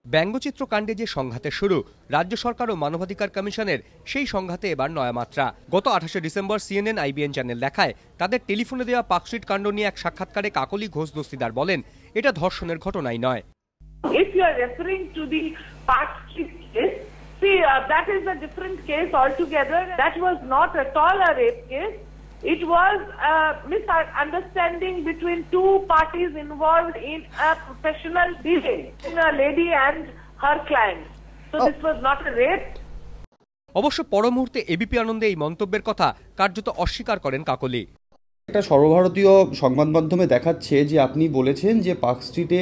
ব্যঙ্গচিত্র কাণ্ডে যে সংঘাতের শুরু, রাজ্য সরকার ও মানবাধিকার কমিশনের সেই সংঘাতে এবার নয়া মাত্রা। গত 28শে ডিসেম্বর CNN IBN চ্যানেল দেখায় তাদের টেলিফোনে দেওয়া পার্কস্ট্রিট কাণ্ড নিয়ে এক সাক্ষাৎকারে কাকলি ঘোষ দস্তিদার বলেন, এটা ধর্ষণের ঘটনাই নয়। If you are referring to the Park Street case, see, that is a different case altogether. That was not at all a rape case. It was a misunderstanding between two parties involved in a professional dealing, a lady and her client. So this was not a rape. অবশ্য পর মুহূর্তে ABP আনন্দে এই মন্তব্যের কথা কার্যত অস্বীকার করেন কাকলি। একটা সর্বভারতীয় সংবাদ মাধ্যমে দেখাচ্ছে যে আপনি বলেছেন যে পার্ক স্ট্রিটে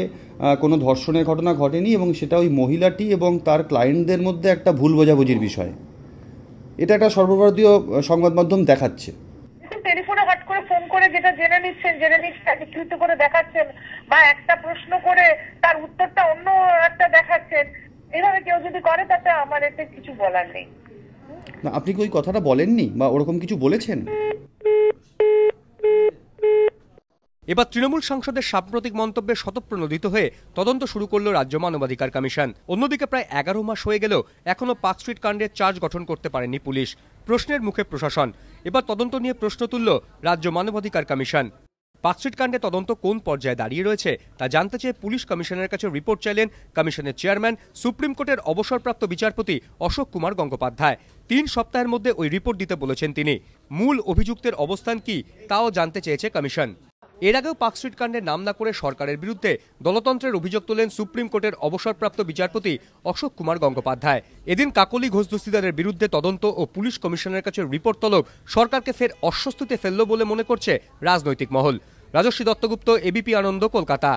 কোনো ধর্ষণের ঘটনা ঘটেনি এবং সেটা ওই মহিলাটি এবং তার ক্লায়েন্টদের মধ্যে একটা ভুল বোঝাবুঝির বিষয়। এটা একটা সর্বভারতীয় সংবাদ মাধ্যম দেখাচ্ছে। টেলিফোনে হট করে ফোন করে যেটা জেনে নিচ্ছেন, বিকৃত করে দেখাচ্ছেন, বা একটা প্রশ্ন করে তার উত্তরটা অন্য একটা দেখাচ্ছেন, এভাবে কেউ যদি করে তাতে আমার এতে কিছু বলার নেই। না, আপনি কি ওই কথাটা বলেননি বা ওরকম কিছু বলেছেন? এবার তৃণমূল সাংসদের সাম্প্রতিক মন্তব্যে শতপ্রণোদিত হয়ে তদন্ত শুরু করল রাজ্য মানবাধিকার কমিশন। অন্যদিকে প্রায় 11 মাস হয়ে গেলেও এখনো পার্ক স্ট্রিট কাণ্ডের চার্জ গঠন করতে পারেনি পুলিশ। প্রশ্নের মুখে প্রশাসন। এবার তদন্ত নিয়ে প্রশ্ন তুলল রাজ্য মানবাধিকার কমিশন। পার্ক স্ট্রিট কাণ্ডে তদন্ত কোন পর্যায়ে দাঁড়িয়ে রয়েছে তা জানতে চেয়ে পুলিশ কমিশনের কাছে রিপোর্ট চাইলেন কমিশনের চেয়ারম্যান, সুপ্রিম কোর্টের অবসরপ্রাপ্ত বিচারপতি অশোক কুমার গঙ্গোপাধ্যায়। 3 সপ্তাহের মধ্যে ওই রিপোর্ট দিতে বলেছেন তিনি। মূল অভিযুক্তের অবস্থান কি তাও জানতে চেয়েছে কমিশন। এর আগেও পার্ক স্ট্রিট কাণ্ডের নাম না করে সরকারের বিরুদ্ধে দলতন্ত্রের অভিযোগ তোলেন সুপ্রিম কোর্টের অবসরপ্রাপ্ত বিচারপতি অশোক কুমার গঙ্গোপাধ্যায়। এদিন কাকলি ঘোষ দস্তিদারের বিরুদ্ধে তদন্ত ও পুলিশ কমিশনের কাছে রিপোর্ট তলব সরকারকে ফের অস্বস্তিতে ফেলল বলে মনে করছে রাজনৈতিক মহল। রাজস্বী দত্তগুপ্ত, এবিপি আনন্দ, কলকাতা।